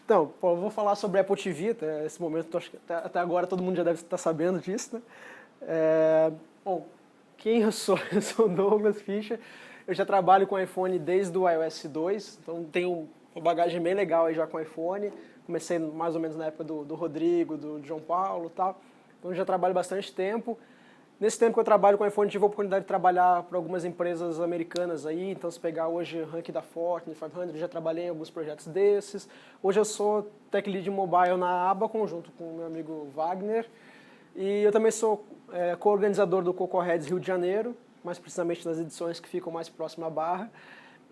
Então, pô, eu vou falar sobre Apple TV, até esse momento, acho que até agora todo mundo já deve estar sabendo disso, né? Bom, quem eu sou? Eu sou o Douglas Fischer, eu já trabalho com iPhone desde o iOS 2, então tenho uma bagagem bem legal aí já com iPhone. Comecei mais ou menos na época do Rodrigo, do João Paulo e tal, então já trabalho bastante tempo. Nesse tempo que eu trabalho com iPhone, tive a oportunidade de trabalhar para algumas empresas americanas aí, então se pegar hoje o ranking da Fortune 500, já trabalhei em alguns projetos desses. Hoje eu sou Tech Lead Mobile na Abacom, junto com o meu amigo Wagner. E eu também sou co-organizador do Coco Heads Rio de Janeiro, mais precisamente nas edições que ficam mais próximas à Barra.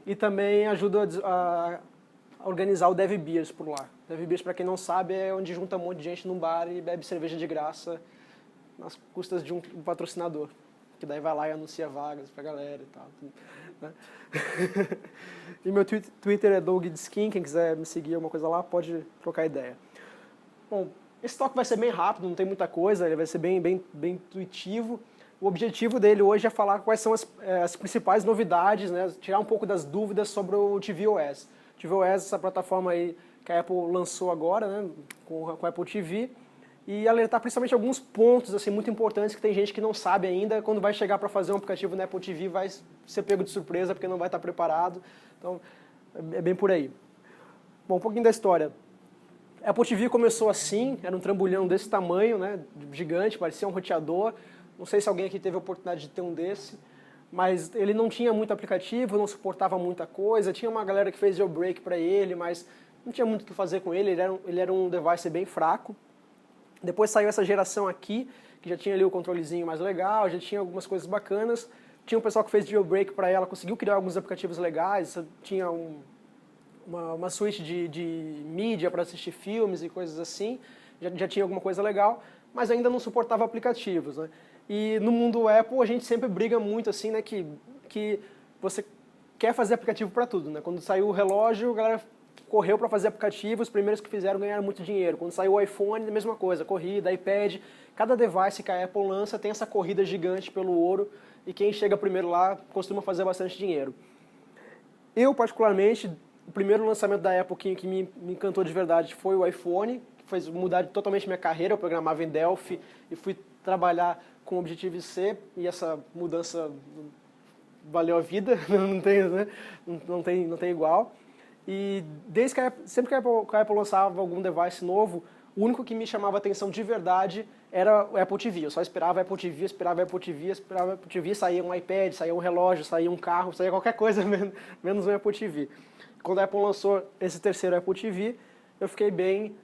E também ajudo a organizar o Dev Beers por lá. Dev Beers, para quem não sabe, é onde junta um monte de gente num bar e bebe cerveja de graça nas custas de um patrocinador, que daí vai lá e anuncia vagas pra galera e tal. Né? E meu Twitter é DougDskin, quem quiser me seguir alguma coisa lá, pode trocar ideia. Bom, esse talk vai ser bem rápido, não tem muita coisa, ele vai ser bem intuitivo. O objetivo dele hoje é falar quais são as principais novidades, né? Tirar um pouco das dúvidas sobre o tvOS. tvOS, essa plataforma aí que a Apple lançou agora, né? com a Apple TV, e alertar principalmente alguns pontos assim, muito importantes que tem gente que não sabe ainda. Quando vai chegar para fazer um aplicativo na Apple TV, vai ser pego de surpresa porque não vai estar preparado. Então, é bem por aí. Bom, um pouquinho da história. A Apple TV começou assim, era um trambolhão desse tamanho, né, gigante, parecia um roteador. Não sei se alguém aqui teve a oportunidade de ter um desse, mas ele não tinha muito aplicativo, não suportava muita coisa. Tinha uma galera que fez jailbreak para ele, mas não tinha muito o que fazer com ele. Ele era um device bem fraco. Depois saiu essa geração aqui, que já tinha ali o controlezinho mais legal, já tinha algumas coisas bacanas. Tinha um pessoal que fez jailbreak para ela, conseguiu criar alguns aplicativos legais, tinha uma suíte de mídia para assistir filmes e coisas assim, já tinha alguma coisa legal, mas ainda não suportava aplicativos, né? E no mundo Apple a gente sempre briga muito assim, né, que você quer fazer aplicativo para tudo, né? Quando saiu o relógio, a galera correu para fazer aplicativo, os primeiros que fizeram ganharam muito dinheiro. Quando saiu o iPhone, a mesma coisa, corrida, iPad, cada device que a Apple lança tem essa corrida gigante pelo ouro e quem chega primeiro lá costuma fazer bastante dinheiro. Eu, particularmente, o primeiro lançamento da Apple que me encantou de verdade foi o iPhone, que fez mudar totalmente minha carreira. Eu programava em Delphi e fui trabalhar com Objective-C e essa mudança valeu a vida, não tem, né? não tem igual. E sempre que a Apple lançava algum device novo, o único que me chamava atenção de verdade era o Apple TV. Eu só esperava a Apple TV, esperava a Apple TV, esperava a Apple TV, saía um iPad, saía um relógio, saía um carro, saía qualquer coisa menos um Apple TV. Quando a Apple lançou esse terceiro Apple TV, eu fiquei bem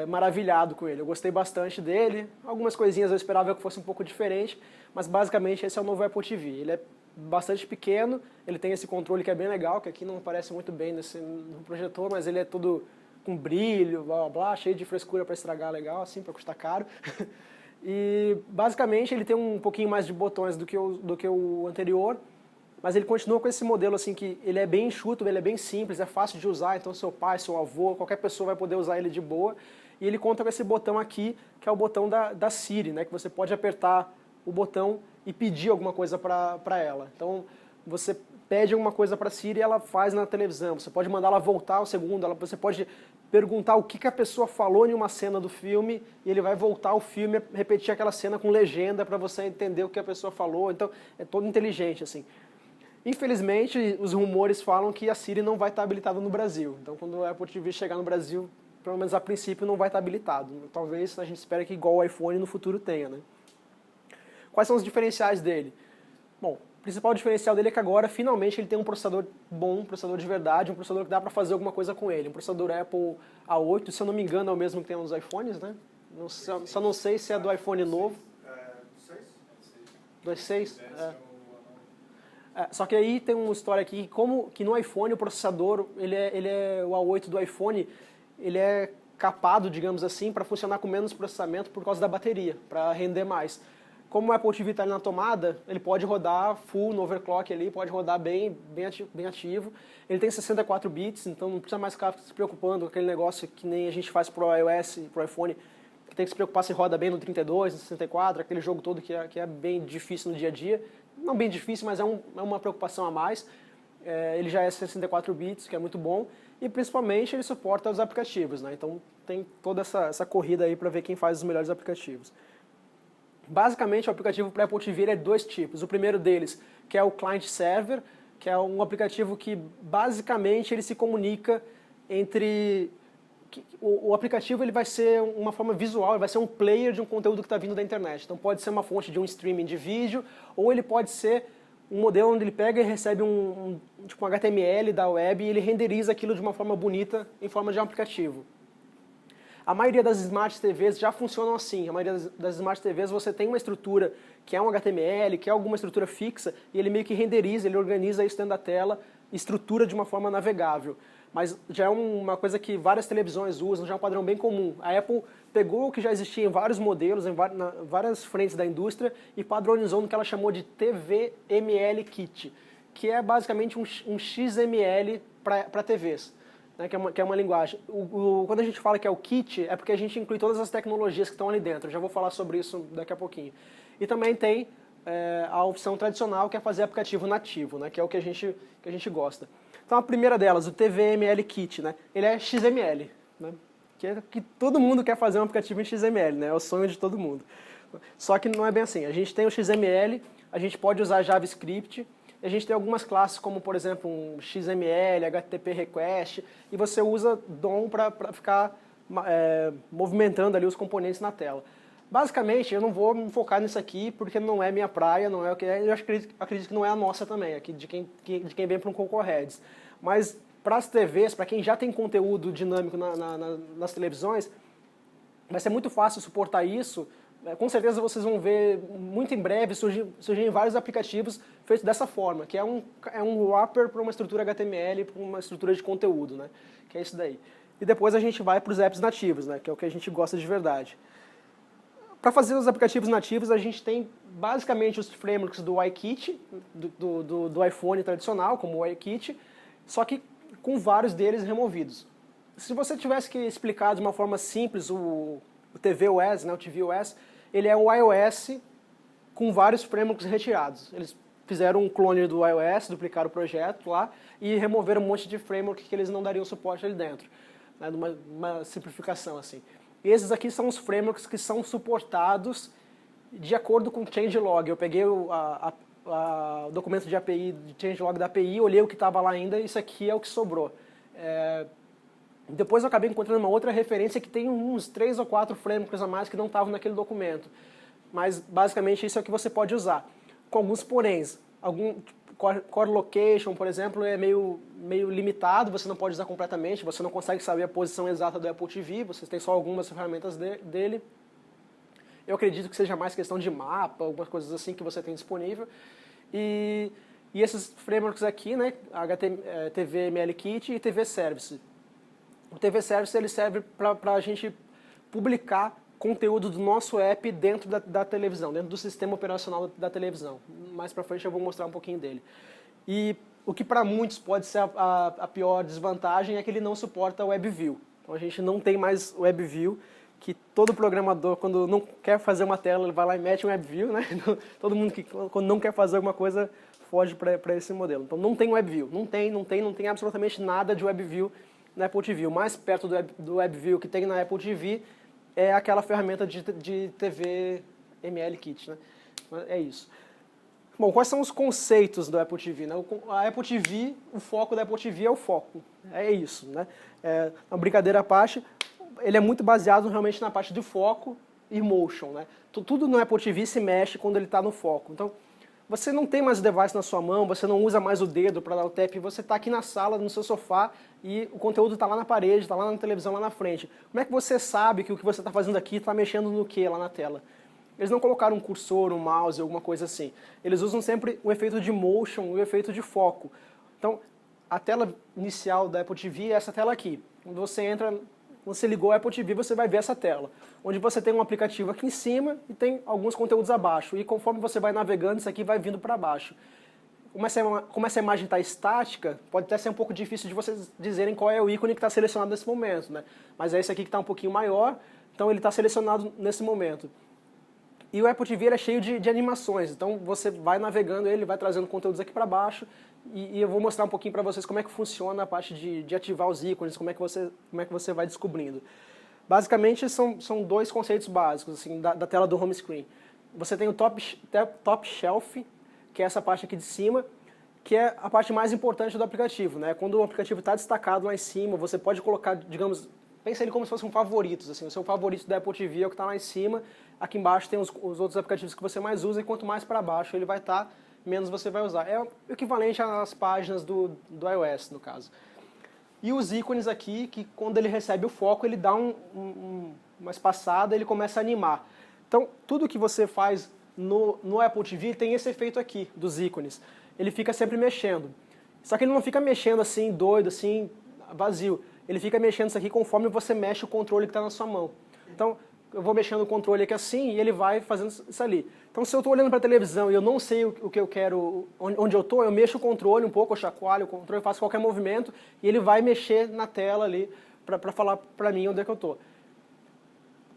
maravilhado com ele. Eu gostei bastante dele. Algumas coisinhas eu esperava que fosse um pouco diferente, mas basicamente esse é o novo Apple TV. Ele é bastante pequeno, ele tem esse controle que é bem legal, que aqui não aparece muito bem no projetor, mas ele é todo com brilho, blá blá blá, cheio de frescura para estragar legal, assim, para custar caro. E basicamente ele tem um pouquinho mais de botões do que o anterior, mas ele continua com esse modelo assim que ele é bem enxuto, ele é bem simples, é fácil de usar, então seu pai, seu avô, qualquer pessoa vai poder usar ele de boa. E ele conta com esse botão aqui, que é o botão da Siri, né, que você pode apertar o botão e pedir alguma coisa para ela. Então, você pede alguma coisa para a Siri e ela faz na televisão. Você pode mandar ela voltar ao segundo, você pode perguntar o que a pessoa falou em uma cena do filme e ele vai voltar ao filme e repetir aquela cena com legenda para você entender o que a pessoa falou. Então, é todo inteligente, assim. Infelizmente, os rumores falam que a Siri não vai estar habilitada no Brasil. Então, quando a Apple TV chegar no Brasil, pelo menos a princípio, não vai estar habilitado. Talvez a gente espere que igual o iPhone no futuro tenha, né? Quais são os diferenciais dele? Bom, o principal diferencial dele é que agora, finalmente, ele tem um processador bom, um processador de verdade, um processador que dá para fazer alguma coisa com ele. Um processador Apple A8, se eu não me engano, é o mesmo que tem nos iPhones, né? Só não sei se é do iPhone novo. Do S6? Só que aí tem uma história aqui, que no iPhone o processador, ele é o A8 do iPhone, ele é capado, digamos assim, para funcionar com menos processamento por causa da bateria, para render mais. Como o Apple TV está ali na tomada, ele pode rodar full no overclock ali, pode rodar bem ativo. Ele tem 64 bits, então não precisa mais ficar se preocupando com aquele negócio que nem a gente faz pro iOS, pro iPhone, que tem que se preocupar se roda bem no 32, no 64, aquele jogo todo que é bem difícil no dia a dia. Não bem difícil, mas é uma preocupação a mais. ele já é 64 bits, que é muito bom, e principalmente ele suporta os aplicativos, né? Então tem toda essa corrida aí para ver quem faz os melhores aplicativos. Basicamente, o aplicativo para Apple TV é dois tipos. O primeiro deles, que é o Client Server, que é um aplicativo que basicamente ele se comunica entre... O aplicativo ele vai ser uma forma visual, ele vai ser um player de um conteúdo que está vindo da internet. Então pode ser uma fonte de um streaming de vídeo, ou ele pode ser um modelo onde ele pega e recebe tipo um HTML da web e ele renderiza aquilo de uma forma bonita em forma de um aplicativo. A maioria das Smart TVs já funcionam assim. A maioria das Smart TVs você tem uma estrutura que é um HTML, que é alguma estrutura fixa, e ele meio que renderiza, ele organiza isso dentro da tela, estrutura de uma forma navegável. Mas já é uma coisa que várias televisões usam, já é um padrão bem comum. A Apple pegou o que já existia em vários modelos, em várias frentes da indústria, e padronizou no que ela chamou de TVML Kit, que é basicamente um XML para TVs. Né, que é uma linguagem. Quando a gente fala que é o kit, é porque a gente inclui todas as tecnologias que estão ali dentro. Eu já vou falar sobre isso daqui a pouquinho. E também tem a opção tradicional, que é fazer aplicativo nativo, né, que é o que a gente gosta. Então a primeira delas, o TVML Kit, né, ele é XML, né, que todo mundo quer fazer um aplicativo em XML, né, é o sonho de todo mundo. Só que não é bem assim. A gente tem o XML, a gente pode usar JavaScript, a gente tem algumas classes como, por exemplo, um XML, HTTP Request, e você usa DOM para ficar movimentando ali os componentes na tela. Basicamente, eu não vou me focar nisso aqui porque não é minha praia, não é o que é, eu acredito que não é a nossa também, aqui de quem vem para um Concorheads. Mas para as TVs, para quem já tem conteúdo dinâmico nas televisões, vai ser muito fácil suportar isso. Com certeza vocês vão ver muito em breve surgirem vários aplicativos feitos dessa forma, que é um wrapper para uma estrutura HTML, para uma estrutura de conteúdo, né? Que é isso daí. E depois a gente vai para os apps nativos, né? Que é o que a gente gosta de verdade. Para fazer os aplicativos nativos, a gente tem basicamente os frameworks do iKit, do iPhone tradicional, como o iKit, só que com vários deles removidos. Se você tivesse que explicar de uma forma simples o tvOS, né, o tvOS, ele é um iOS com vários frameworks retirados. Eles fizeram um clone do iOS, duplicaram o projeto lá e removeram um monte de framework que eles não dariam suporte ali dentro. Né, uma simplificação assim. E esses aqui são os frameworks que são suportados de acordo com o changelog. Eu peguei o documento de API, de changelog da API, olhei o que estava lá ainda e isso aqui é o que sobrou. Depois eu acabei encontrando uma outra referência que tem uns 3 ou 4 frameworks a mais que não estavam naquele documento. Mas basicamente isso é o que você pode usar. Com alguns poréns. Core Location, por exemplo, é meio limitado, você não pode usar completamente, você não consegue saber a posição exata do Apple TV, você tem só algumas ferramentas dele. Eu acredito que seja mais questão de mapa, algumas coisas assim que você tem disponível. E esses frameworks aqui, né, TVML Kit e TV Service. O TV Service ele serve para a gente publicar conteúdo do nosso app dentro da televisão, dentro do sistema operacional da televisão. Mais para frente eu vou mostrar um pouquinho dele. E o que para muitos pode ser a pior desvantagem é que ele não suporta WebView. Então a gente não tem mais WebView, que todo programador, quando não quer fazer uma tela, ele vai lá e mete um WebView, né? Todo mundo que quando não quer fazer alguma coisa foge para esse modelo. Então não tem WebView, não tem absolutamente nada de WebView na Apple TV. O mais perto do WebView que tem na Apple TV é aquela ferramenta de TV ML Kit, né? É isso. Bom, quais são os conceitos do Apple TV? Né? A Apple TV, o foco da Apple TV é o foco. É isso, né? Uma brincadeira à parte, ele é muito baseado realmente na parte de foco e motion, né? Tudo no Apple TV se mexe quando ele está no foco. Então, você não tem mais o device na sua mão, você não usa mais o dedo para dar o tap, você está aqui na sala, no seu sofá, e o conteúdo está lá na parede, está lá na televisão, lá na frente. Como é que você sabe que o que você está fazendo aqui está mexendo no que lá na tela? Eles não colocaram um cursor, um mouse, alguma coisa assim. Eles usam sempre o efeito de motion e o efeito de foco. Então, a tela inicial da Apple TV é essa tela aqui. Quando você entra, você ligou a Apple TV, você vai ver essa tela, onde você tem um aplicativo aqui em cima e tem alguns conteúdos abaixo. E conforme você vai navegando, isso aqui vai vindo para baixo. Como essa imagem está estática, pode até ser um pouco difícil de vocês dizerem qual é o ícone que está selecionado nesse momento, né? Mas é esse aqui que está um pouquinho maior, então ele está selecionado nesse momento. E o Apple TV ele é cheio de animações, então você vai navegando ele, vai trazendo conteúdos aqui para baixo, e eu vou mostrar um pouquinho para vocês como é que funciona a parte de ativar os ícones, como é que você vai descobrindo. Basicamente são dois conceitos básicos assim, da tela do home screen. Você tem o top shelf, que é essa parte aqui de cima, que é a parte mais importante do aplicativo, né? Quando o aplicativo está destacado lá em cima, você pode colocar, digamos, pensa ele como se fosse um favoritos, assim, o seu favorito da Apple TV é o que está lá em cima, aqui embaixo tem os outros aplicativos que você mais usa, e quanto mais para baixo ele vai estar, menos você vai usar. É o equivalente às páginas do iOS, no caso. E os ícones aqui, que quando ele recebe o foco, ele dá uma espaçada, ele começa a animar. Então, tudo que você faz no Apple TV tem esse efeito aqui, dos ícones. Ele fica sempre mexendo. Só que ele não fica mexendo assim, doido, assim, vazio. Ele fica mexendo isso aqui conforme você mexe o controle que está na sua mão. Então, eu vou mexendo o controle aqui assim e ele vai fazendo isso ali. Então, se eu estou olhando para a televisão e eu não sei o que eu quero, onde eu estou, eu mexo o controle um pouco, eu chacoalho o controle, eu faço qualquer movimento e ele vai mexer na tela ali para falar para mim onde é que eu estou.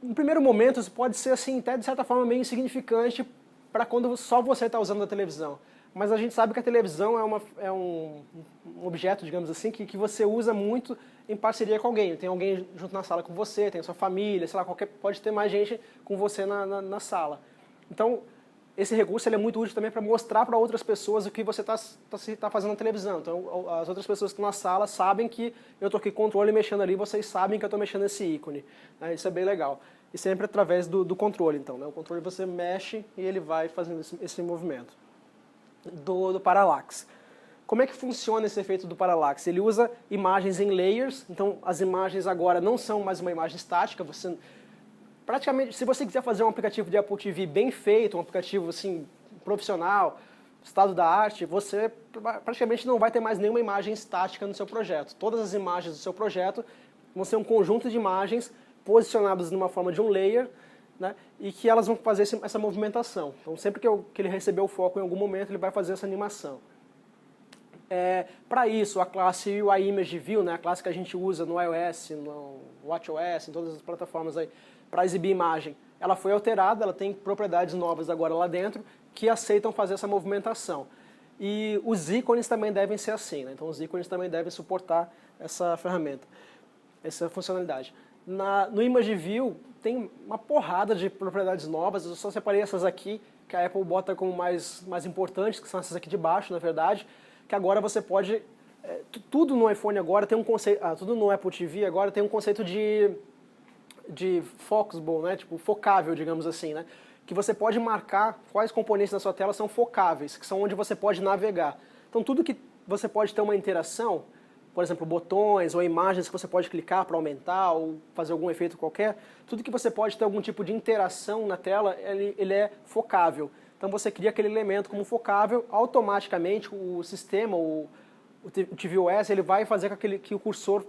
No primeiro momento, isso pode ser assim, até de certa forma meio insignificante para quando só você está usando a televisão. Mas a gente sabe que a televisão é um objeto, digamos assim, que você usa muito em parceria com alguém. Tem alguém junto na sala com você, tem a sua família, sei lá, pode ter mais gente com você na sala. Então, esse recurso ele é muito útil também para mostrar para outras pessoas o que você tá fazendo na televisão. Então, as outras pessoas que estão na sala sabem que eu estou aqui com o controle mexendo ali, vocês sabem que eu estou mexendo nesse ícone. Isso é bem legal. E sempre através do controle, então. Né? O controle você mexe e ele vai fazendo esse movimento. Do Parallax. Como é que funciona esse efeito do Parallax? Ele usa imagens em layers, então as imagens agora não são mais uma imagem estática, praticamente, se você quiser fazer um aplicativo de Apple TV bem feito, um aplicativo assim, profissional, estado da arte, você praticamente não vai ter mais nenhuma imagem estática no seu projeto. Todas as imagens do seu projeto vão ser um conjunto de imagens posicionadas numa forma de um layer, né, e que elas vão fazer essa movimentação. Então, sempre que ele receber o foco em algum momento, ele vai fazer essa animação. Para isso, a classe UI Image View, né, a classe que a gente usa no iOS, no WatchOS, em todas as plataformas aí, para exibir imagem, ela foi alterada, ela tem propriedades novas agora lá dentro que aceitam fazer essa movimentação. E os ícones também devem ser assim, né? Então os ícones também devem suportar essa ferramenta, essa funcionalidade. No Image View tem uma porrada de propriedades novas, eu só separei essas aqui, que a Apple bota como mais importantes, que são essas aqui de baixo, na verdade, que agora você pode... tudo no iPhone agora tem um conceito... tudo no Apple TV agora tem um conceito de focusable, né? Tipo, focável, digamos assim, né? Que você pode marcar quais componentes da sua tela são focáveis, que são onde você pode navegar. Então, tudo que você pode ter uma interação, por exemplo, botões ou imagens que você pode clicar para aumentar ou fazer algum efeito qualquer, tudo que você pode ter algum tipo de interação na tela, ele é focável. Então, você cria aquele elemento como focável, automaticamente o sistema, o tvOS, ele vai fazer com que o cursor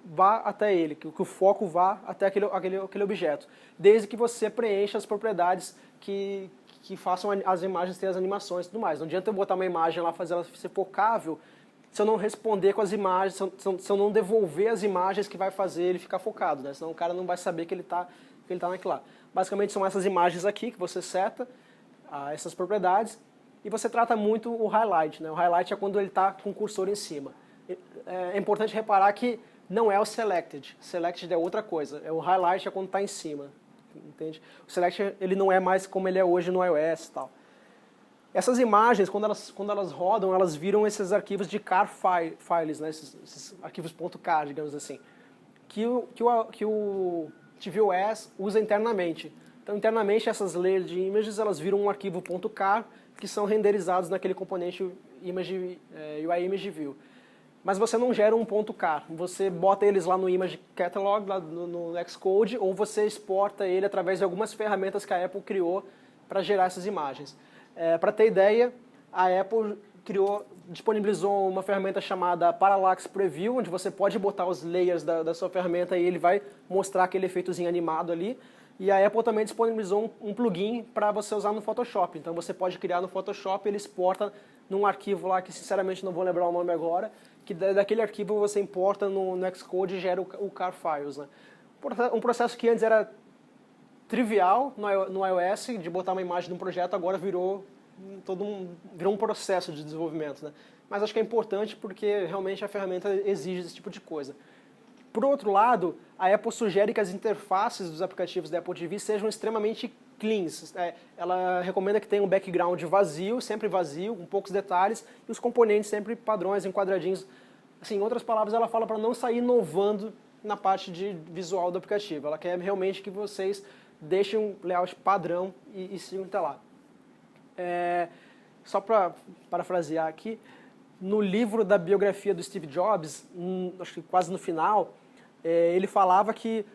vá até ele, que o foco vá até aquele objeto, desde que você preencha as propriedades que façam as imagens ter as animações e tudo mais. Não adianta eu botar uma imagem lá, fazer ela ser focável, se eu não responder com as imagens, se eu não devolver as imagens que vai fazer ele ficar focado, né? Senão o cara não vai saber que ele está naquilo lá. Basicamente são essas imagens aqui que você seta, essas propriedades, e você trata muito o highlight, né? O highlight é quando ele está com o cursor em cima. É importante reparar que não é o selected. Selected é outra coisa. O highlight é quando está em cima. Entende? O selected ele não é mais como ele é hoje no iOS e tal. Essas imagens, quando elas rodam, elas viram esses arquivos de car files, né? esses arquivos .car, digamos assim, que o tvOS usa internamente. Então, internamente, essas layers de images, elas viram um arquivo .car que são renderizados naquele componente UI Image View. Mas você não gera um .car, você bota eles lá no Image Catalog, lá no Xcode, ou você exporta ele através de algumas ferramentas que a Apple criou para gerar essas imagens. Para ter ideia, a Apple disponibilizou uma ferramenta chamada Parallax Preview, onde você pode botar os layers da sua ferramenta e ele vai mostrar aquele efeitozinho animado ali. E a Apple também disponibilizou um plugin para você usar no Photoshop. Então você pode criar no Photoshop, ele exporta num arquivo lá que sinceramente não vou lembrar o nome agora, que daquele arquivo você importa no Xcode e gera o car files. Né? Um processo que antes era trivial no iOS, de botar uma imagem de um projeto, agora virou um processo de desenvolvimento, né? Mas acho que é importante porque realmente a ferramenta exige esse tipo de coisa. Por outro lado, a Apple sugere que as interfaces dos aplicativos da Apple TV sejam extremamente cleans. Ela recomenda que tenha um background vazio, sempre vazio, com poucos detalhes, e os componentes sempre padrões, em quadradinhos. Assim, em outras palavras, ela fala para não sair inovando na parte de visual do aplicativo. Ela quer realmente que vocês deixem um layout padrão e sigam até lá. Só para parafrasear aqui, no livro da biografia do Steve Jobs, acho que quase no final, ele falava que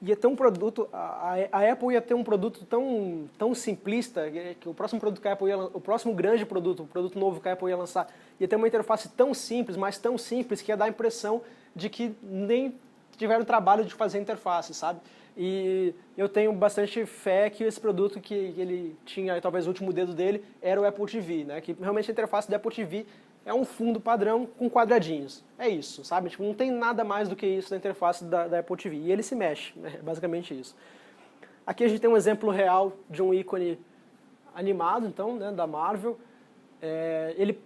ia ter um produto, a Apple ia ter um produto tão simplista, que o próximo produto que a Apple o próximo grande produto, o produto novo que a Apple ia lançar, ia ter uma interface tão simples, mas tão simples que ia dar a impressão de que nem tiveram trabalho de fazer a interface, sabe? E eu tenho bastante fé que esse produto que ele tinha, talvez o último dedo dele, era o Apple TV, né? Que realmente a interface do Apple TV é um fundo padrão com quadradinhos. É isso, sabe? Tipo, não tem nada mais do que isso na interface da Apple TV. E ele se mexe, é basicamente isso. Aqui a gente tem um exemplo real de um ícone animado, então, né, da Marvel.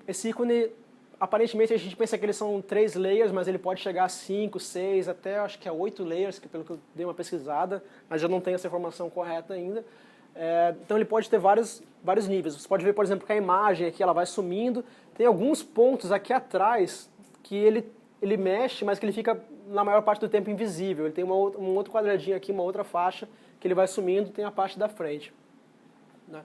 Esse ícone, aparentemente a gente pensa que eles são 3 layers, mas ele pode chegar a 5, 6, até acho que é 8 layers, pelo que eu dei uma pesquisada, mas eu não tenho essa informação correta ainda. Então ele pode ter vários níveis. Você pode ver, por exemplo, que a imagem aqui ela vai sumindo. Tem alguns pontos aqui atrás que ele mexe, mas que ele fica na maior parte do tempo invisível. Ele tem um outro quadradinho aqui, uma outra faixa, que ele vai sumindo, tem a parte da frente. Né?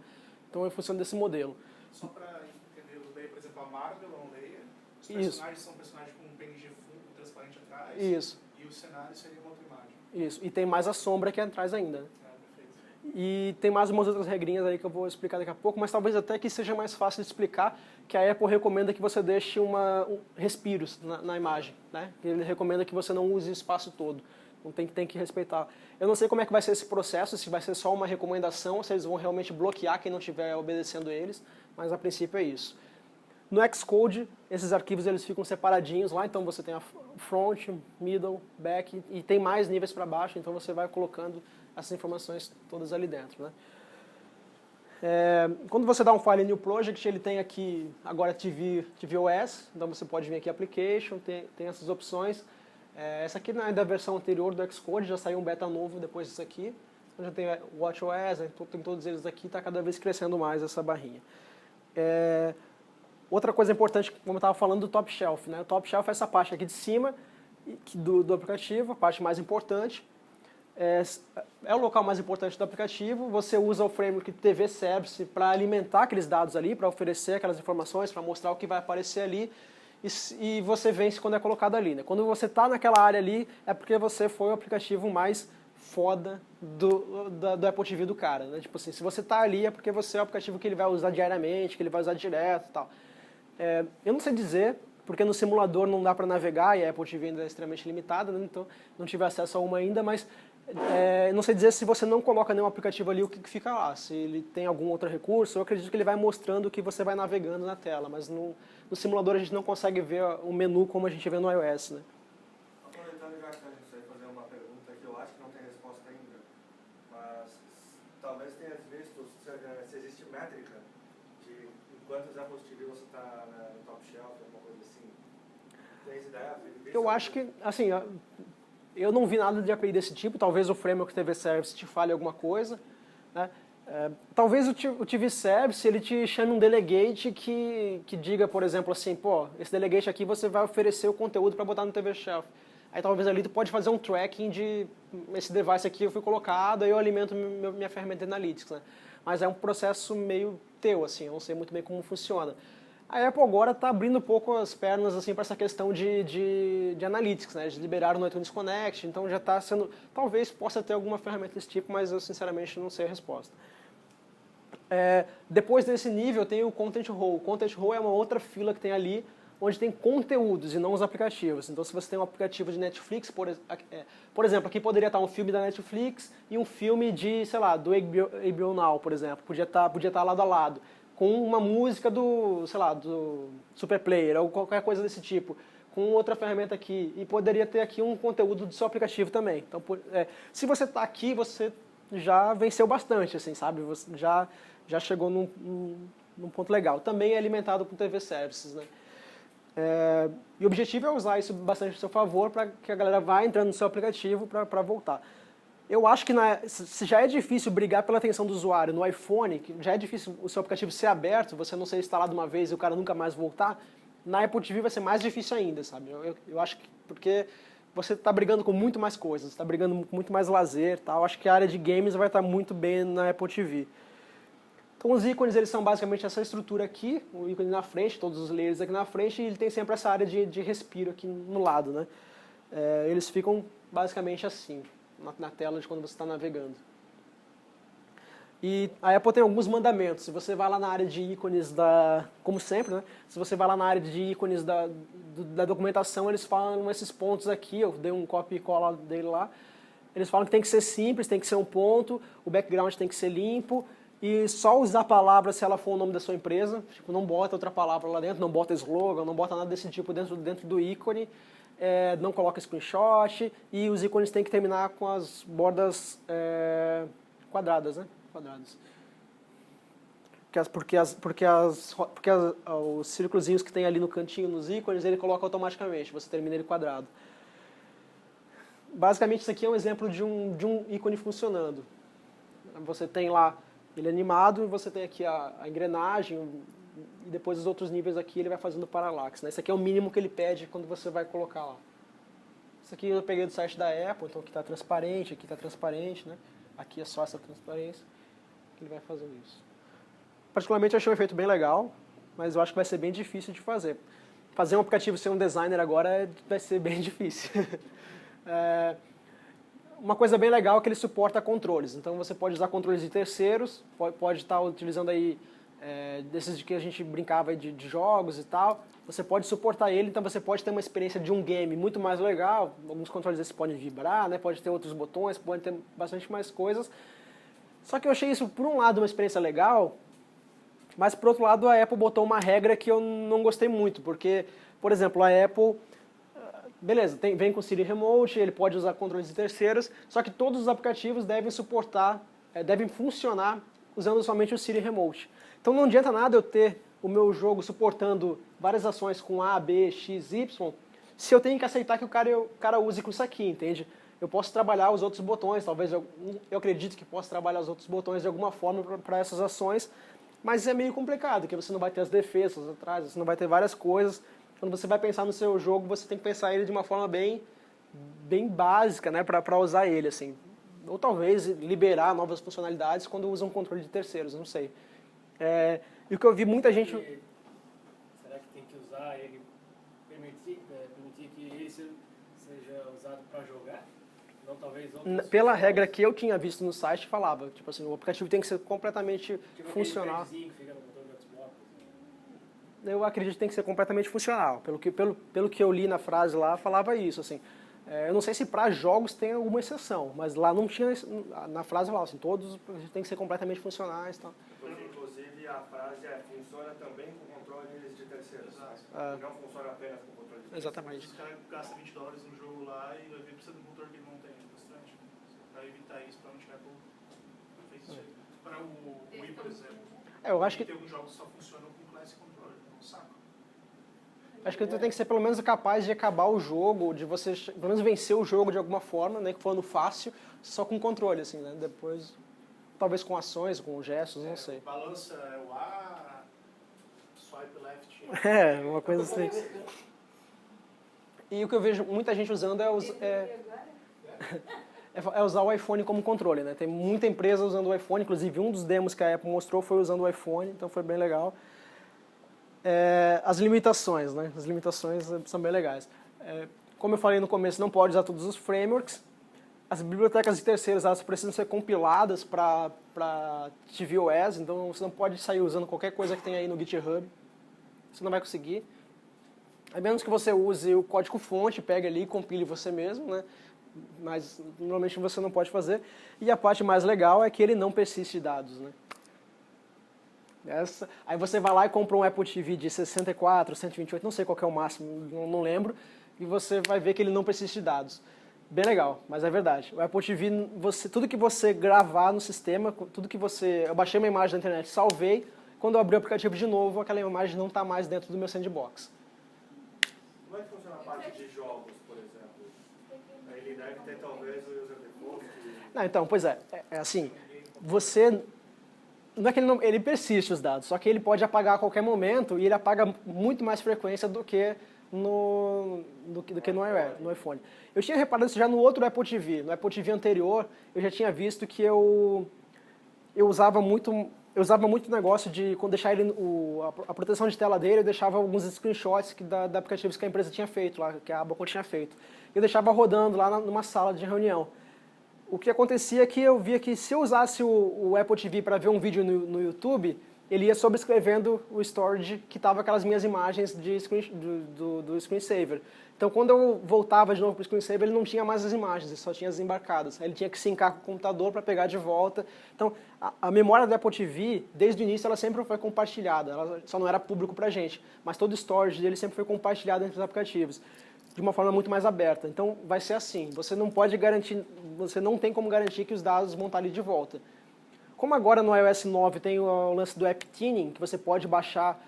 Então é em função desse modelo. Só para entender o layer, por exemplo, a Marvel é um layer, os personagens são personagens com um PNG fundo transparente atrás. Isso. E o cenário seria uma outra imagem. Isso. E tem mais a sombra aqui atrás ainda. E tem mais umas outras regrinhas aí que eu vou explicar daqui a pouco, mas talvez até que seja mais fácil de explicar, que a Apple recomenda que você deixe respiros na imagem, né? Ele recomenda que você não use o espaço todo, então tem que respeitar. Eu não sei como é que vai ser esse processo, se vai ser só uma recomendação, se eles vão realmente bloquear quem não estiver obedecendo eles, mas a princípio é isso. No Xcode, esses arquivos eles ficam separadinhos lá, então você tem a front, middle, back, e tem mais níveis para baixo, então você vai colocando essas informações todas ali dentro, né? Quando você dá um file New Project, ele tem aqui agora tvOS, então você pode vir aqui Application, tem essas opções. Essa aqui não é da versão anterior do Xcode, já saiu um beta novo depois disso aqui. Então já tem WatchOS, tem todos eles aqui, está cada vez crescendo mais essa barrinha. Outra coisa importante, como eu estava falando do Top Shelf, né? O Top Shelf é essa parte aqui de cima do aplicativo, a parte mais importante. É o local mais importante do aplicativo. Você usa o framework TV Service para alimentar aqueles dados ali, para oferecer aquelas informações, para mostrar o que vai aparecer ali, e você vence quando é colocado ali, né? Quando você está naquela área ali, é porque você foi o aplicativo mais foda do Apple TV do cara, né? Tipo assim, se você está ali é porque você é o aplicativo que ele vai usar diariamente, que ele vai usar direto e tal. Eu não sei dizer, porque no simulador não dá para navegar e a Apple TV ainda é extremamente limitada, né? Então não tive acesso a uma ainda, mas não sei dizer se você não coloca nenhum aplicativo ali, o que fica lá. Se ele tem algum outro recurso, eu acredito que ele vai mostrando o que você vai navegando na tela, mas no simulador a gente não consegue ver o menu como a gente vê no iOS, né? Aproveitando já que a gente vai fazer uma pergunta que eu acho que não tem resposta ainda, mas talvez tenha visto se existe métrica de em quantos Apple TV você está no Top Shelf, alguma coisa assim. Tem essa ideia? Eu acho que, assim, eu não vi nada de API desse tipo, talvez o Framework TV Service te fale alguma coisa, né? Talvez o TV Service ele te chame um delegate que diga, por exemplo, assim, pô, esse delegate aqui você vai oferecer o conteúdo para botar no TV Shelf. Aí talvez ali tu pode fazer um tracking de esse device aqui eu fui colocado, aí eu alimento minha ferramenta de Analytics, né? Mas é um processo meio teu, assim, eu não sei muito bem como funciona. A Apple agora está abrindo um pouco as pernas assim, para essa questão de Analytics, né? Eles liberaram no iTunes Connect, então já está sendo... Talvez possa ter alguma ferramenta desse tipo, mas eu sinceramente não sei a resposta. Depois desse nível tem o Content Row. O Content Row é uma outra fila que tem ali, onde tem conteúdos e não os aplicativos. Então se você tem um aplicativo de Netflix, por exemplo, aqui poderia estar um filme da Netflix e um filme de, sei lá, do HBO Now, por exemplo. Podia estar lado a lado, com uma música do, sei lá, do Superplayer ou qualquer coisa desse tipo, com outra ferramenta aqui, e poderia ter aqui um conteúdo do seu aplicativo também. Então, se você está aqui, você já venceu bastante, assim, sabe? Você já chegou num ponto legal. Também é alimentado por TV Services, né? E o objetivo é usar isso bastante a seu favor para que a galera vá entrando no seu aplicativo para voltar. Eu acho que se já é difícil brigar pela atenção do usuário no iPhone, que já é difícil o seu aplicativo ser aberto, você não ser instalado uma vez e o cara nunca mais voltar, na Apple TV vai ser mais difícil ainda, sabe? Eu acho que porque você está brigando com muito mais coisas, está brigando com muito mais lazer, tal. Acho que a área de games vai estar muito bem na Apple TV. Então os ícones, eles são basicamente essa estrutura aqui, o ícone na frente, todos os layers aqui na frente, e ele tem sempre essa área de respiro aqui no lado, né? Eles ficam basicamente assim, na tela de quando você está navegando. E a Apple tem alguns mandamentos. Se você vai lá na área de ícones como sempre, né? Se você vai lá na área de ícones da documentação, eles falam esses pontos aqui, eu dei um copy e cola dele lá. Eles falam que tem que ser simples, tem que ser um ponto, o background tem que ser limpo, e só usar a palavra se ela for o nome da sua empresa. Tipo, não bota outra palavra lá dentro, não bota slogan, não bota nada desse tipo dentro do ícone. Não coloca screenshot, e os ícones têm que terminar com as bordas quadradas, né? Quadradas. Porque os círculozinhos que tem ali no cantinho nos ícones, ele coloca automaticamente, você termina ele quadrado. Basicamente, isso aqui é um exemplo de um ícone funcionando. Você tem lá ele animado, e você tem aqui a engrenagem, e depois os outros níveis aqui ele vai fazendo paralaxe, né? Esse aqui é o mínimo que ele pede quando você vai colocar lá. Isso aqui eu peguei do site da Apple, então aqui está transparente, né? Aqui é só essa transparência que ele vai fazendo isso. Particularmente eu achei um efeito bem legal, mas eu acho que vai ser bem difícil de fazer. Fazer um aplicativo sem um designer agora vai ser bem difícil. Uma coisa bem legal é que ele suporta controles. Então você pode usar controles de terceiros, pode estar utilizando aí desses de que a gente brincava de jogos e tal. Você pode suportar ele, então você pode ter uma experiência de um game muito mais legal. Alguns controles desses podem vibrar, né? Pode ter outros botões, pode ter bastante mais coisas. Só que eu achei isso, por um lado, uma experiência legal, mas por outro lado a Apple botou uma regra que eu não gostei muito, porque, por exemplo, a Apple, beleza, vem com Siri Remote, ele pode usar controles de terceiros, só que todos os aplicativos devem devem funcionar usando somente o Siri Remote. Então não adianta nada eu ter o meu jogo suportando várias ações com A, B, X, Y, se eu tenho que aceitar que o cara use com isso aqui, entende? Eu posso trabalhar os outros botões, talvez eu acredito que posso trabalhar os outros botões de alguma forma para essas ações, mas é meio complicado, porque você não vai ter as defesas atrás, você não vai ter várias coisas. Quando você vai pensar no seu jogo, você tem que pensar ele de uma forma bem básica, né, para usar ele, assim. Ou talvez liberar novas funcionalidades quando usa um controle de terceiros, não sei. E o que eu vi muita gente... Será que tem que usar ele, permitir que ele seja usado para jogar? Não, talvez outros... Pela regra que eu tinha visto no site, falava, tipo assim, o aplicativo tem que ser completamente funcional. Que fica no motor do Xbox. Eu acredito que tem que ser completamente funcional. Pelo que eu li na frase lá, falava isso, assim. Eu não sei se para jogos tem alguma exceção, mas lá não tinha, na frase falava assim, todos tem que ser completamente funcionais e tal. Inclusive a frase funciona também com controles de terceiros. Não funciona apenas com controle de terceiros. Exatamente. Os caras gastam $20 no jogo lá e vai ver precisa de um motor que ele não tem bastante. Para evitar isso, para não tirar fez isso aí. Para o Wii, por exemplo. Eu acho que tem alguns jogos que só funcionam com Classic Controller, é um saco. Acho que tu tem que ser pelo menos capaz de acabar o jogo, de você pelo menos vencer o jogo de alguma forma, né, que falando fácil, só com controle, assim, né? Depois, talvez com ações, com gestos, não sei. Balança é o A, swipe left. Uma coisa assim. E o que eu vejo muita gente usando é usar o iPhone como controle, né? Tem muita empresa usando o iPhone, inclusive um dos demos que a Apple mostrou foi usando o iPhone, então foi bem legal. As limitações, né? As limitações são bem legais. Como eu falei no começo, não pode usar todos os frameworks. As bibliotecas de terceiros, elas precisam ser compiladas para tvOS, então você não pode sair usando qualquer coisa que tem aí no GitHub. Você não vai conseguir. A menos que você use o código-fonte, pegue ali e compile você mesmo, né? Mas normalmente você não pode fazer. E a parte mais legal é que ele não persiste dados, né? Aí você vai lá e compra um Apple TV de 64, 128, não sei qual que é o máximo, não lembro, e você vai ver que ele não persiste dados. Bem legal, mas é verdade. O Apple TV, tudo que você gravar no sistema, eu baixei uma imagem da internet, salvei, quando eu abri o aplicativo de novo, aquela imagem não está mais dentro do meu sandbox. Como é que funciona a parte de jogos, por exemplo? Ele deve ter talvez o user default. Não, então, pois é assim, você... Não é que ele persiste os dados, só que ele pode apagar a qualquer momento e ele apaga muito mais frequência do que no iPhone. Eu tinha reparado isso já no outro Apple TV. No Apple TV anterior, eu já tinha visto que eu usava muito o negócio de quando deixar ele a proteção de tela dele, eu deixava alguns screenshots da aplicativos que a empresa tinha feito lá, que a Abaco tinha feito. Eu deixava rodando lá numa sala de reunião. O que acontecia é que eu via que se eu usasse o Apple TV para ver um vídeo no YouTube, ele ia sobrescrevendo o storage que estava aquelas minhas imagens do screensaver. Então, quando eu voltava de novo para o screensaver, ele não tinha mais as imagens, ele só tinha as embarcadas. Aí ele tinha que sincar com o computador para pegar de volta. Então, a memória do Apple TV, desde o início, ela sempre foi compartilhada. Ela só não era público para a gente, mas todo o storage dele sempre foi compartilhado entre os aplicativos, de uma forma muito mais aberta. Então, vai ser assim. Você não pode garantir, você não tem como garantir que os dados vão estar ali de volta. Como agora no iOS 9 tem o lance do App Thinning, que você pode baixar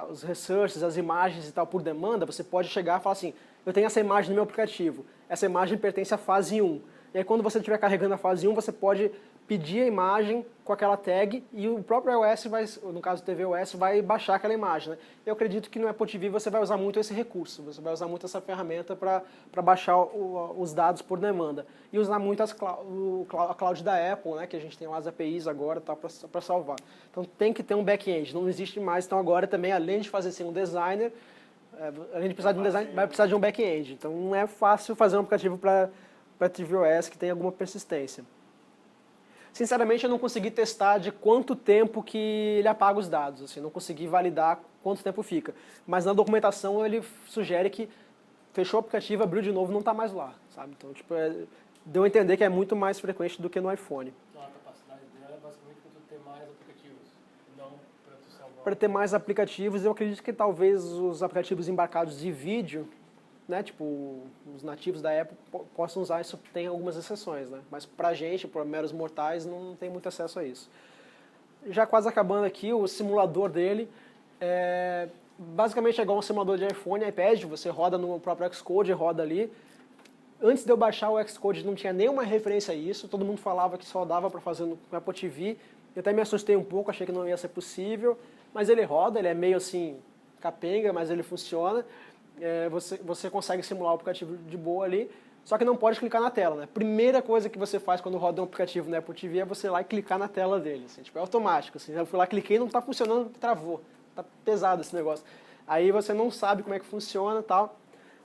os resources, as imagens e tal por demanda, você pode chegar e falar assim, eu tenho essa imagem no meu aplicativo, essa imagem pertence à fase 1. E aí quando você estiver carregando a fase 1, você pode pedir a imagem com aquela tag e o próprio iOS, no caso do tvOS, vai baixar aquela imagem. Né? Eu acredito que no Apple TV você vai usar muito esse recurso, você vai usar muito essa ferramenta para baixar os dados por demanda. E usar muito a cloud da Apple, né, que a gente tem lá as APIs agora tá, para salvar. Então tem que ter um back-end, não existe mais. Então agora também, além de fazer assim, um designer, além de precisar de um designer, vai precisar de um back-end. Então não é fácil fazer um aplicativo para tvOS que tem alguma persistência. Sinceramente, eu não consegui testar de quanto tempo que ele apaga os dados, assim, não consegui validar quanto tempo fica. Mas na documentação ele sugere que fechou o aplicativo, abriu de novo, não está mais lá, sabe? Então, tipo, deu a entender que é muito mais frequente do que no iPhone. Então, a capacidade dela é basicamente para tu ter mais aplicativos, não para tu salvar. Para ter mais aplicativos, eu acredito que talvez os aplicativos embarcados de vídeo, né, tipo, os nativos da Apple possam usar isso, tem algumas exceções, né? Mas pra gente, para meros mortais, não tem muito acesso a isso. Já quase acabando aqui, o simulador dele basicamente é igual um simulador de iPhone e iPad, você roda no próprio Xcode, roda ali. Antes de eu baixar o Xcode não tinha nenhuma referência a isso, todo mundo falava que só dava para fazer no Apple TV. Eu até me assustei um pouco, achei que não ia ser possível, mas ele roda, ele é meio assim capenga, mas ele funciona. Você consegue simular o aplicativo de boa ali, só que não pode clicar na tela, né? Primeira coisa que você faz quando roda um aplicativo no Apple TV é você ir lá e clicar na tela dele, assim, tipo, é automático, assim, eu fui lá, cliquei e não está funcionando, travou, tá pesado esse negócio. Aí você não sabe como é que funciona e tal,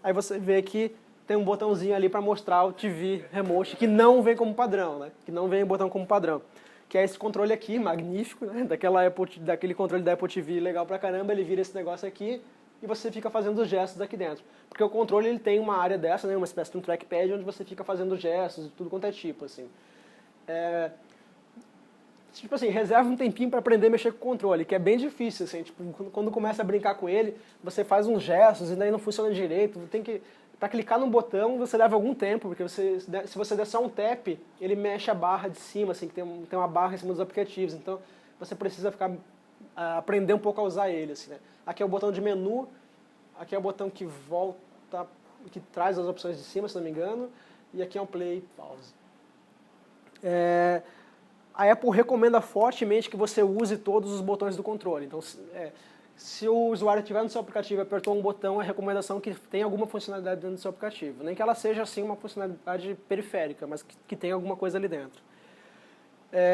aí você vê que tem um botãozinho ali para mostrar o TV Remote, que não vem como padrão, né? Que não vem o botão como padrão. Que é esse controle aqui, magnífico, né? Daquele controle da Apple TV legal pra caramba, ele vira esse negócio aqui, e você fica fazendo os gestos aqui dentro. Porque o controle ele tem uma área dessa, né, uma espécie de um trackpad onde você fica fazendo gestos de tudo quanto é tipo. Assim. Tipo assim, reserva um tempinho para aprender a mexer com o controle, que é bem difícil. Assim, tipo, quando começa a brincar com ele, você faz uns gestos e daí não funciona direito. Tem que, para clicar no botão, você leva algum tempo, porque se você der só um tap, ele mexe a barra de cima, assim, que tem uma barra em cima dos aplicativos. Então, você precisa aprender um pouco a usar ele. Assim, né? Aqui é o botão de menu, aqui é o botão que volta, que traz as opções de cima, se não me engano, e aqui é o play e pause. A Apple recomenda fortemente que você use todos os botões do controle. Então, se o usuário estiver no seu aplicativo e apertou um botão, é a recomendação que tenha alguma funcionalidade dentro do seu aplicativo. Nem que ela seja assim uma funcionalidade periférica, mas que tenha alguma coisa ali dentro.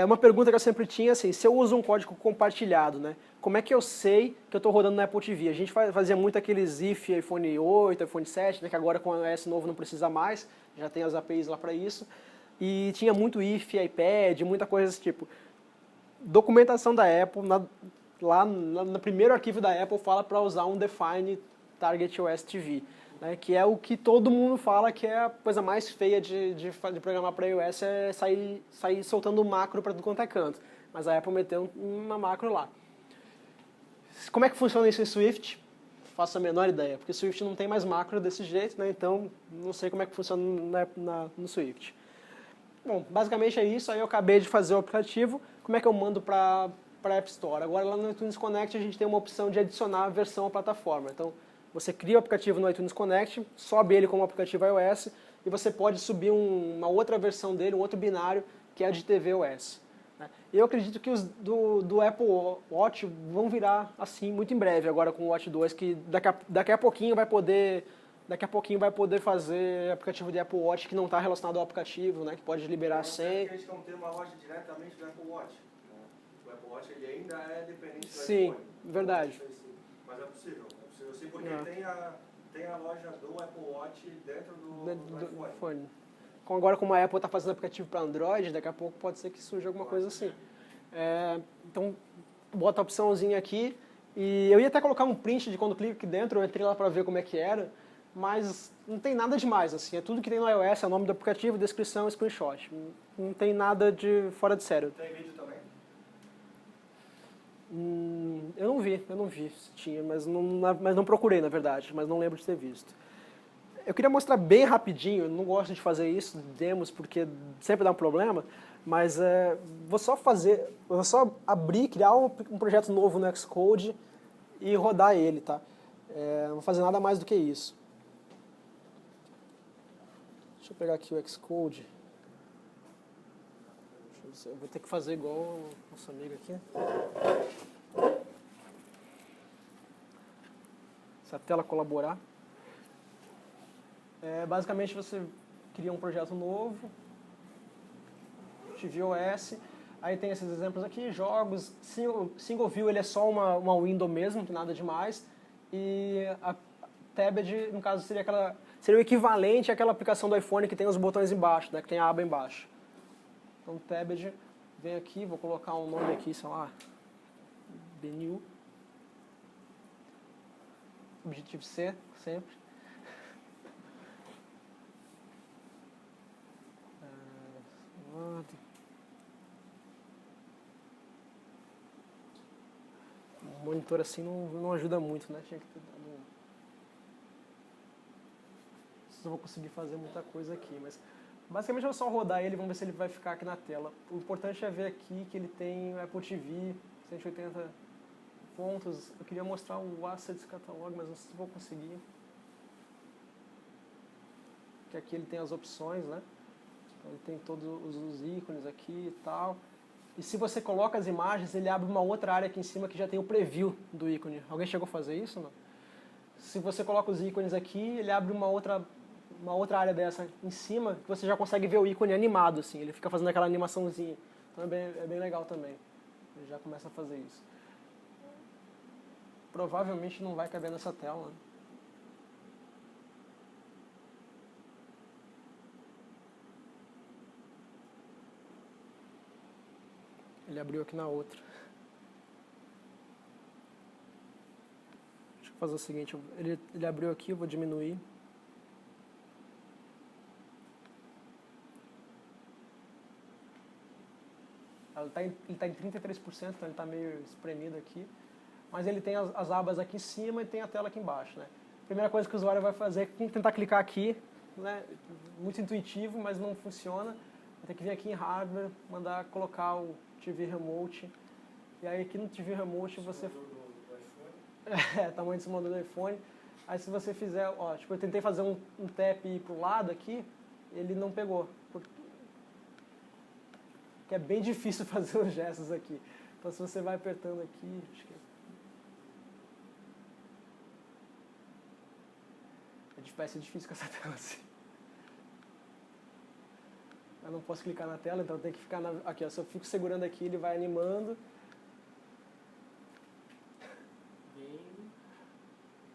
Uma pergunta que eu sempre tinha, assim, se eu uso um código compartilhado, né, como é que eu sei que eu estou rodando na Apple TV? A gente fazia muito aqueles if iPhone 8, iPhone 7, né, que agora com o iOS novo não precisa mais, já tem as APIs lá para isso. E tinha muito if iPad, muita coisa desse tipo. Documentação da Apple, lá no primeiro arquivo da Apple fala para usar um Define Target OS TV. Né, que é o que todo mundo fala que é a coisa mais feia de programar para iOS, é sair soltando macro para tudo quanto é canto. Mas a Apple meteu uma macro lá. Como é que funciona isso em Swift? faço a menor ideia, porque o Swift não tem mais macro desse jeito, né? Então não sei como é que funciona no Swift. Bom, basicamente é isso. Aí eu acabei de fazer o aplicativo. Como é que eu mando para a App Store? Agora lá no iTunes Connect a gente tem uma opção de adicionar a versão à plataforma. Então você cria o aplicativo no iTunes Connect, sobe ele como aplicativo iOS e você pode subir uma outra versão dele, um outro binário, que é a de tvOS. Eu acredito que os do Apple Watch vão virar assim muito em breve, agora com o Watch 2, que daqui a pouquinho vai poder fazer aplicativo de Apple Watch que não está relacionado ao aplicativo, né, que pode liberar sem. A gente não tem uma loja diretamente do Apple Watch. Né? O Apple Watch ele ainda é dependente do Sim, iPhone. verdade. Mas é possível sim, porque tem a loja do Apple Watch dentro do iPhone. Agora, como a Apple está fazendo aplicativo para Android, daqui a pouco pode ser que surja alguma coisa assim. Então, bota a opçãozinha aqui. E eu ia até colocar um print de quando clico aqui dentro, eu entrei lá para ver como é que era, mas não tem nada demais, assim. É tudo que tem no iOS, é o nome do aplicativo, descrição, screenshot. Não tem nada de fora de sério. Tem vídeo também? Eu não vi se tinha, mas não procurei, na verdade, mas não lembro de ter visto. Eu queria mostrar bem rapidinho, eu não gosto de fazer isso, demos, porque sempre dá um problema, mas vou só abrir, criar um projeto novo no Xcode e rodar ele, tá? Não vou fazer nada mais do que isso. Deixa eu pegar aqui o Xcode. Eu vou ter que fazer igual o nosso amigo aqui. Se a tela colaborar. Basicamente você cria um projeto novo, tvOS, aí tem esses exemplos aqui, jogos, single view ele é só uma window mesmo, não tem nada demais, e a Tabbed, no caso, seria o equivalente àquela aplicação do iPhone que tem os botões embaixo, né, que tem a aba embaixo. Então Tabbed, vem aqui, vou colocar um nome aqui, sei lá, Bnew, Objective-C, sempre. O monitor assim não ajuda muito, né? Tinha que ter dado um... Não vou conseguir fazer muita coisa aqui, mas basicamente eu vou só rodar ele, vamos ver se ele vai ficar aqui na tela. O importante é ver aqui que ele tem Apple TV, 180 pontos. Eu queria mostrar o Assets Catalog, mas não sei se vou conseguir. Que aqui ele tem as opções, né? Ele tem todos os ícones aqui e tal. E se você coloca as imagens, ele abre uma outra área aqui em cima que já tem o preview do ícone. Alguém chegou a fazer isso? Não? Se você coloca os ícones aqui, ele abre uma outra área dessa em cima que você já consegue ver o ícone animado, assim. Ele fica fazendo aquela animaçãozinha. Então é bem legal também. Ele já começa a fazer isso. Provavelmente não vai caber nessa tela, né? Ele abriu aqui na outra. Deixa eu fazer o seguinte, ele abriu aqui, eu vou diminuir. Ele está em 33%, então ele está meio espremido aqui. Mas ele tem as abas aqui em cima e tem a tela aqui embaixo, né? A primeira coisa que o usuário vai fazer é tentar clicar aqui, né? Muito intuitivo, mas não funciona. Vai ter que vir aqui em Hardware, mandar colocar o TV Remote. E aí aqui no TV Remote você... tamanho de simulador do iPhone. Aí se você fizer, ó, tipo, eu tentei fazer um tap e ir pro lado aqui, ele não pegou. Porque é bem difícil fazer os gestos aqui. Então se você vai apertando aqui, acho que vai ser difícil com essa tela assim. Eu não posso clicar na tela, então tem que ficar aqui, ó, se eu fico segurando aqui, ele vai animando.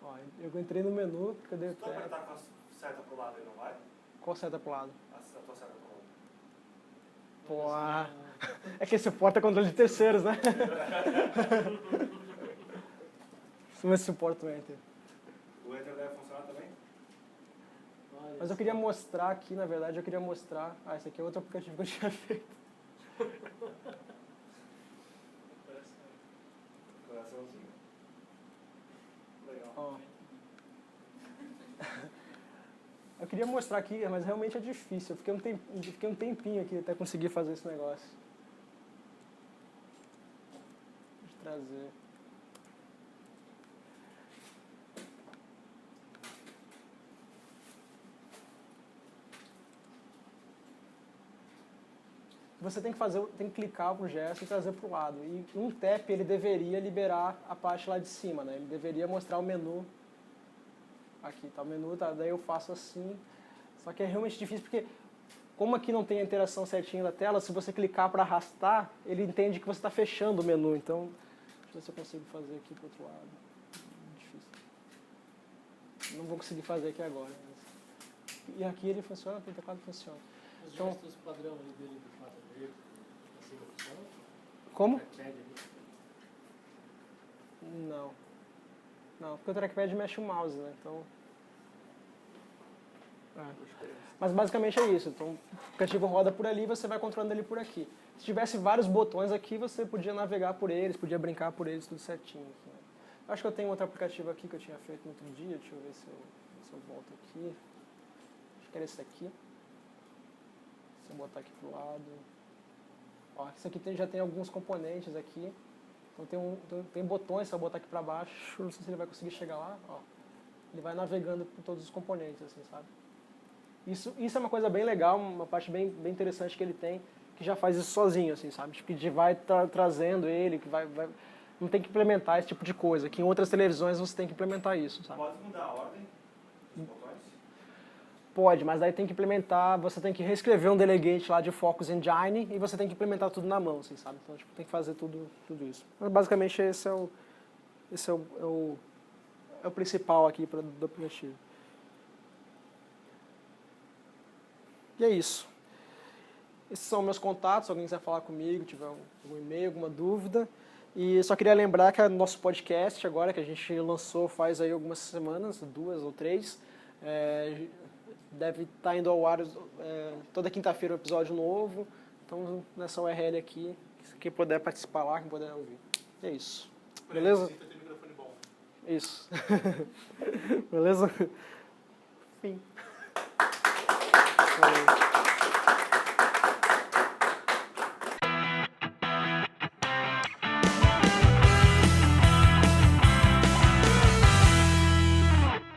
Ó, eu entrei no menu, porque eu dei o tap. Se tu apertar com a seta pro lado, ele não vai? Qual seta pro lado? A tua seta pro lado. Pô, é que suporta controle de terceiros, né? Mas suporta o Enter. O Enter deve funcionar também? Mas eu queria mostrar aqui, na verdade, esse aqui é outro aplicativo que eu tinha feito. Coraçãozinho. Legal. Ó. Eu queria mostrar aqui, mas realmente é difícil. Eu fiquei um tempinho aqui até conseguir fazer esse negócio. Deixa eu trazer. Você tem que clicar o gesto e trazer para o lado. E um tap ele deveria liberar a parte lá de cima, né? Ele deveria mostrar o menu. Aqui tá o menu, tá? Daí eu faço assim. Só que é realmente difícil porque, como aqui não tem a interação certinha da tela, se você clicar para arrastar, ele entende que você está fechando o menu. Então, deixa eu ver se eu consigo fazer aqui para o outro lado. Difícil. Não vou conseguir fazer aqui agora. Mas... E aqui ele funciona, o teclado funciona. Os Então, gestos padrão ali dele do Flutter Wave, assim, funciona? como? Trackpad ali. Não. Não, porque o trackpad mexe o mouse, né? Então... Mas basicamente é isso. Então, o aplicativo roda por ali e você vai controlando ele por aqui. Se tivesse vários botões aqui, você podia navegar por eles, podia brincar por eles, tudo certinho. Aqui, né? Eu acho que eu tenho outro aplicativo aqui que eu tinha feito no outro dia. Deixa eu ver se eu volto aqui. Acho que era esse aqui. Se eu botar aqui pro lado. Ó, esse aqui já tem alguns componentes aqui. Então tem botões, se eu botar aqui para baixo, não sei se ele vai conseguir chegar lá. Ó, ele vai navegando por todos os componentes, assim, sabe? Isso é uma coisa bem legal, uma parte bem interessante que ele tem, que já faz isso sozinho, assim, sabe? Tipo, que vai trazendo ele, que vai... Não tem que implementar esse tipo de coisa, que em outras televisões você tem que implementar isso, sabe? Pode mudar a ordem dos botões? Pode, mas daí tem que implementar, você tem que reescrever um delegate lá de Focus Engine e você tem que implementar tudo na mão, assim, sabe? Então, tipo, tem que fazer tudo isso. Mas basicamente esse é o principal aqui do aplicativo. E é isso. Esses são meus contatos, se alguém quiser falar comigo, tiver algum e-mail, alguma dúvida. E só queria lembrar que é nosso podcast agora, que a gente lançou faz aí algumas semanas, 2 ou 3, deve estar indo ao ar toda quinta-feira um episódio novo. Então, nessa URL aqui, quem puder participar lá, quem puder ouvir. É isso. Beleza? Tem microfone bom. Isso. Beleza? Fim. Valeu.